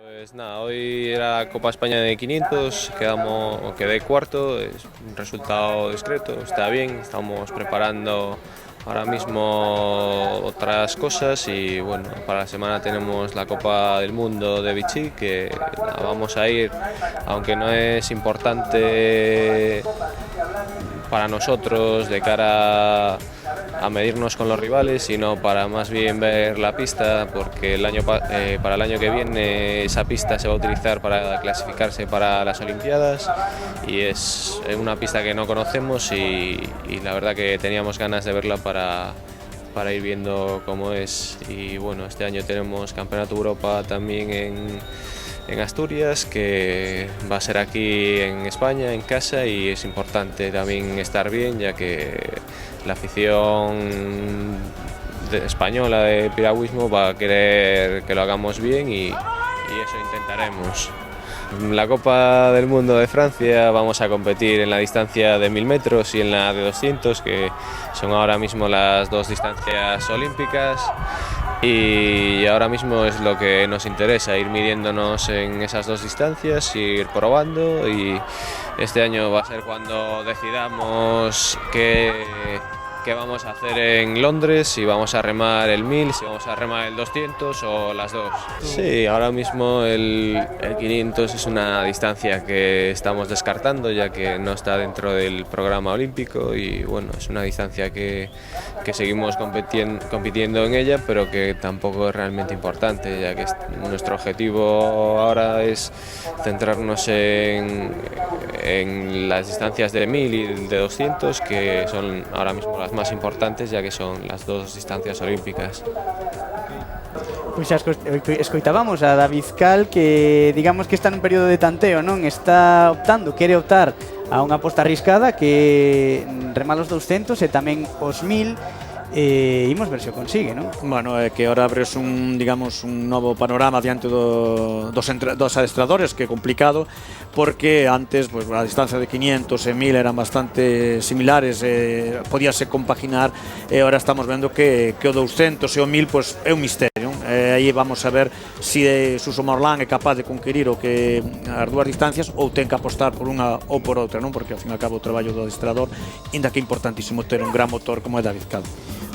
Pues nada, hoy era la Copa España de 500, quedé cuarto, es un resultado discreto, está bien, estamos preparando ahora mismo otras cosas y bueno, para la semana tenemos la Copa del Mundo de Vichy, que vamos a ir, aunque no es importante para nosotros de cara a medirnos con los rivales, sino para más bien ver la pista, porque para el año que viene esa pista se va a utilizar para clasificarse para las Olimpiadas y es una pista que no conocemos y la verdad que teníamos ganas de verla para ir viendo cómo es. Y bueno, este año tenemos Campeonato de Europa también en Asturias, que va a ser aquí en España, en casa, y es importante también estar bien, ya que la afición española de piragüismo va a querer que lo hagamos bien y eso intentaremos. La Copa del Mundo de Francia vamos a competir en la distancia de 1000 metros y en la de 200, que son ahora mismo las dos distancias olímpicas, y ahora mismo es lo que nos interesa, ir midiéndonos en esas dos distancias, ir probando, y este año va a ser cuando decidamos qué vamos a hacer en Londres, si vamos a remar el 1000, si vamos a remar el 200 o las dos. Sí, ahora mismo el 500 es una distancia que estamos descartando, ya que no está dentro del programa olímpico, y bueno, es una distancia que seguimos compitiendo en ella, pero que tampoco es realmente importante, ya que nuestro objetivo ahora es centrarnos en las distancias de 1000 y de 200, que son ahora mismo las más importantes, ya que son las dos distancias olímpicas. Pois xa escoitábamos a David Cal, que digamos que está nun período de tanteo, non? Quere optar a unha aposta arriscada, que remar os 200 e tamén os 1000. Imos ver se o consigue, non? Bueno, é que ahora abres un novo panorama diante dos adestradores, que é complicado, porque antes pues, a distancia de 500 e 1000 eran bastante similares, podíase compaginar, e ahora estamos vendo que o 200 e o 1000 pues, é un misterio. Aí vamos a ver se Suso Morlán é capaz de conquerir as dúas distancias, ou ten que apostar por unha ou por outra, non? Porque ao fin e ao cabo o traballo do adestrador, inda que é importantísimo ter un gran motor como é David Cal.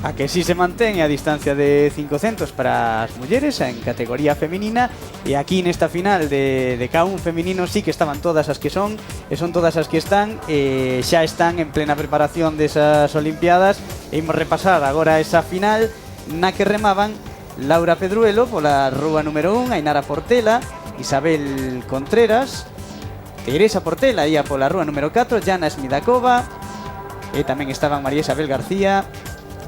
A que sí se mantén a distancia de 500 para as mulleres en categoría feminina, e aquí nesta final de K1 feminino sí que estaban todas as que son, e son todas as que están, xa están en plena preparación desas Olimpiadas, e imos repasar agora esa final na que remaban Laura Pedruelo pola rúa número 1, Ainara Portela, Isabel Contreras, Teresa Portela ia pola rúa número 4, Jana Smidakova, e tamén estaban María Isabel García,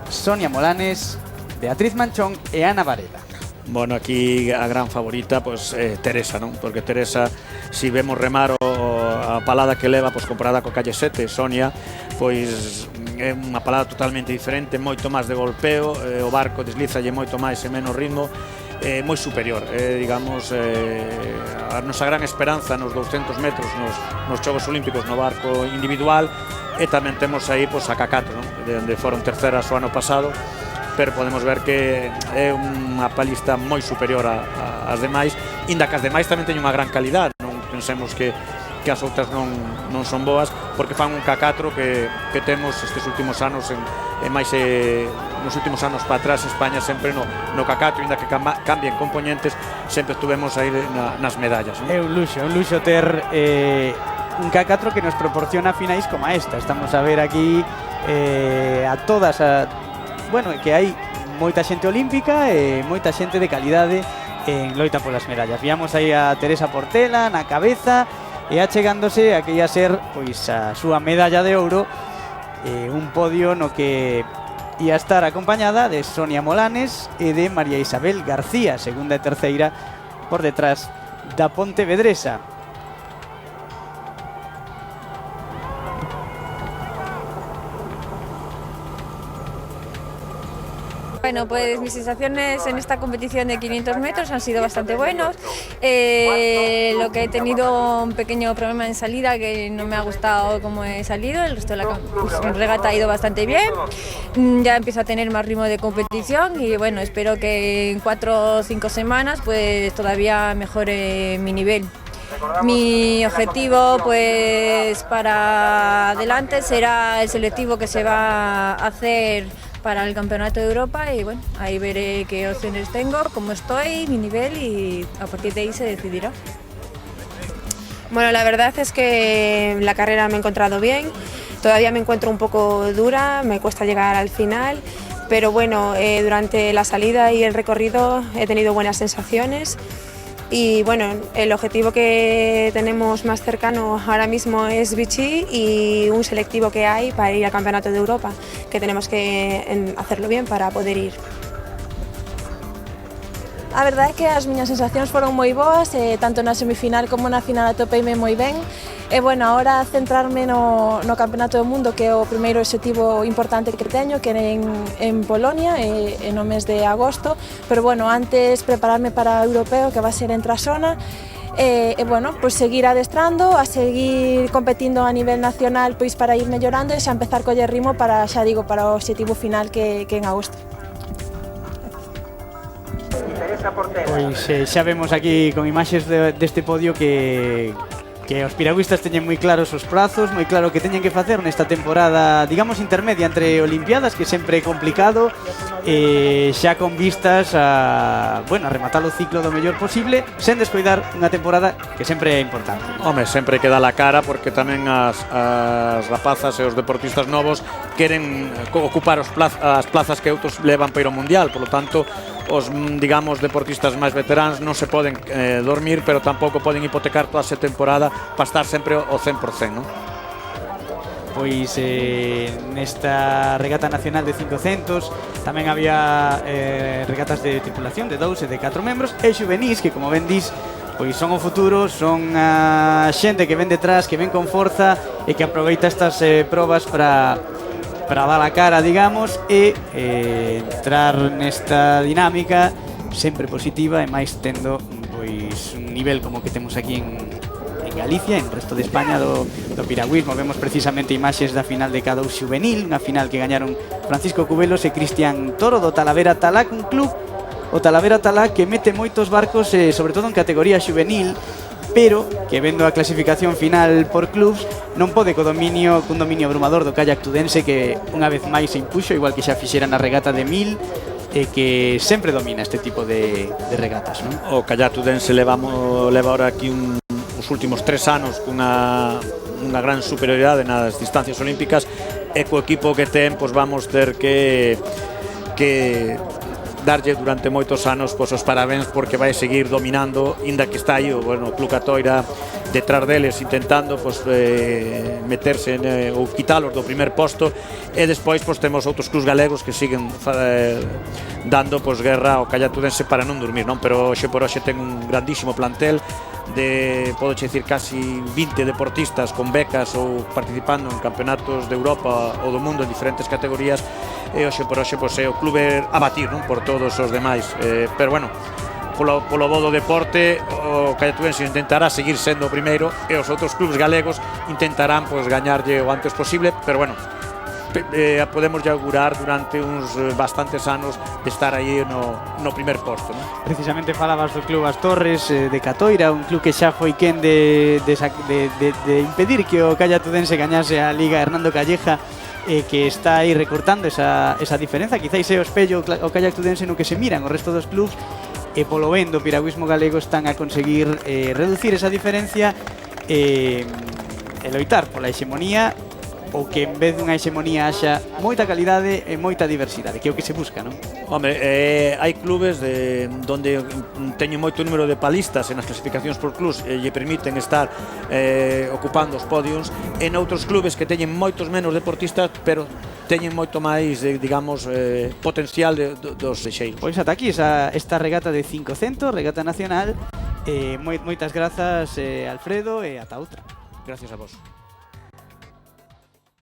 Sonia Molanes, Beatriz Manchón e Ana Varela. Bueno, aquí a gran favorita, pues Teresa, non? Porque Teresa, si vemos remar a palada que leva, pues comparada co Calle 7, Sonia, pois é unha palada totalmente diferente, moito máis de golpeo, o barco deslízalle moito máis e menos ritmo, moi superior, digamos, a nosa gran esperanza nos 200 metros nos Xogos Olímpicos no barco individual, e tamén temos aí pues, a K4, non? De foron terceras o ano pasado, pero podemos ver que é unha palista moi superior ás demais, inda que as demais tamén teñen unha gran calidad, non pensemos que as outras non son boas, porque fan un K4 que temos estes últimos anos nos últimos anos para atrás. España sempre no K4, inda que cambien componentes, sempre estuvemos aí nas medallas, non? É un luxo ter un K4 que nos proporciona finais como esta. Estamos a ver aquí a todas bueno, que hai moita xente olímpica e moita xente de calidade en loita polas medallas. Viamos aí a Teresa Portela na cabeza e achegándose a que ia ser pois a súa medalla de ouro, un podio no que ia estar acompañada de Sonia Molanes e de María Isabel García, segunda e terceira por detrás da pontevedresa. Bueno, pues mis sensaciones en esta competición de 500 metros han sido bastante buenos. Lo que he tenido un pequeño problema en salida, que no me ha gustado cómo he salido, el resto de la regata ha ido bastante bien. Ya empiezo a tener más ritmo de competición y bueno, espero que en 4 o 5 semanas pues todavía mejore mi nivel. Mi objetivo pues para adelante será el selectivo que se va a hacer para el Campeonato de Europa y bueno, ahí veré qué opciones tengo, cómo estoy, mi nivel y a partir de ahí se decidirá. Bueno, la verdad es que la carrera me he encontrado bien, todavía me encuentro un poco dura, me cuesta llegar al final, pero bueno, durante la salida y el recorrido he tenido buenas sensaciones. Y bueno, el objetivo que tenemos más cercano ahora mismo es Vichy y un selectivo que hay para ir al Campeonato de Europa, que tenemos que hacerlo bien para poder ir. A verdade é que as miñas sensacións foron moi boas, tanto na semifinal como na final atopeime moi ben. E bueno, agora centrarme no Campeonato do Mundo, que é o primeiro objetivo importante que teño, que é en Polonia, no mes de agosto. Pero bueno, antes prepararme para o europeo, que va a ser en Trasona. E bueno, pois seguir adestrando, a seguir competindo a nivel nacional pois para ir mellorando e xa empezar a coller ritmo para, xa digo, para o objetivo final que en agosto. Pois xa vemos aquí con imaxes deste podio que os piragüistas teñen moi claros os prazos, moi claro que teñen que facer nesta temporada, digamos, intermedia entre Olimpiadas, que sempre é complicado, xa con vistas a, bueno, a rematar o ciclo do mellor posible, sen descoidar unha temporada que sempre é importante. Home, sempre que dá la cara, porque tamén as rapazas e os deportistas novos queren ocupar as plazas que outros levan para ir ao Mundial, por lo tanto, os, digamos, deportistas máis veteranos non se poden dormir, pero tampouco poden hipotecar toda esa temporada para estar sempre ao 100%, non? Pois nesta regata nacional de 500 tamén había regatas de tripulación de 2 e de 4 membros e xuvenís, que como ben dís, pois son o futuro, son a xente que ven detrás, que ven con forza e que aproveita estas probas para dar a cara, digamos, e entrar nesta dinámica sempre positiva e máis tendo pois un nivel como que temos aquí en Galicia, en o resto de España do piragüismo. Vemos precisamente imaxes da final de K2 Xuvenil, unha final que gañaron Francisco Cubelos e Cristian Toro do Talavera Talac, un club, o Talavera Talac, que mete moitos barcos, sobre todo en categoría xuvenil, pero que vendo a clasificación final por clubs non pode cun dominio abrumador do kayak tudense, que unha vez máis se impuxo, igual que xa fixera na regata de 1000, e que sempre domina este tipo de regatas, non? O kayak tudense leva ahora aquí os últimos 3 anos cunha gran superioridade nas distancias olímpicas, e co equipo que ten, pois vamos ter que darlle durante moitos anos pois os parabéns, porque vai seguir dominando, inda que está aí o Club Catoira detrás deles intentando pois meterse ou quitalos do primer posto, e despois pois temos outros clubs galegos que siguen dando pois guerra ao kayak tudense para non dormir, non? Pero hoxe por hoxe ten un grandísimo plantel de, podo dicir, casi 20 deportistas con becas ou participando en campeonatos de Europa ou do mundo en diferentes categorías, e hoxe por hoxe pois, é o clube a batir, non? Por todos os demais, pero bueno, polo bo do deporte, o kayak tudense intentará seguir sendo o primeiro e os outros clubes galegos intentarán pois gañarlle o antes posible, pero bueno, podemos ya augurar durante uns bastantes anos de estar aí no primer posto, non? Precisamente falabas do Club As Torres de Catoira, un club que xa foi quen de impedir que o kayak tudense gañase a Liga Hernando Calleja, que está aí recortando esa diferenza. Quizáis é o espello o kayak tudense no que se miran o resto dos clubs, e polo ben do piragüismo galego están a conseguir reducir esa diferencia e loitar pola hexemonía, ou que en vez dunha hexemonía haxa moita calidade e moita diversidade, que é o que se busca, non? Hombre, hai clubes donde teñen moito número de palistas nas clasificacións por clubs e lle permiten estar ocupando os podiums, e noutros clubes que teñen moitos menos deportistas, pero teñen moito máis, digamos, potencial dos xeiros. Pois ata aquí esta regata de 500, regata nacional. Moitas grazas, Alfredo, e ata outra. Gracias a vos.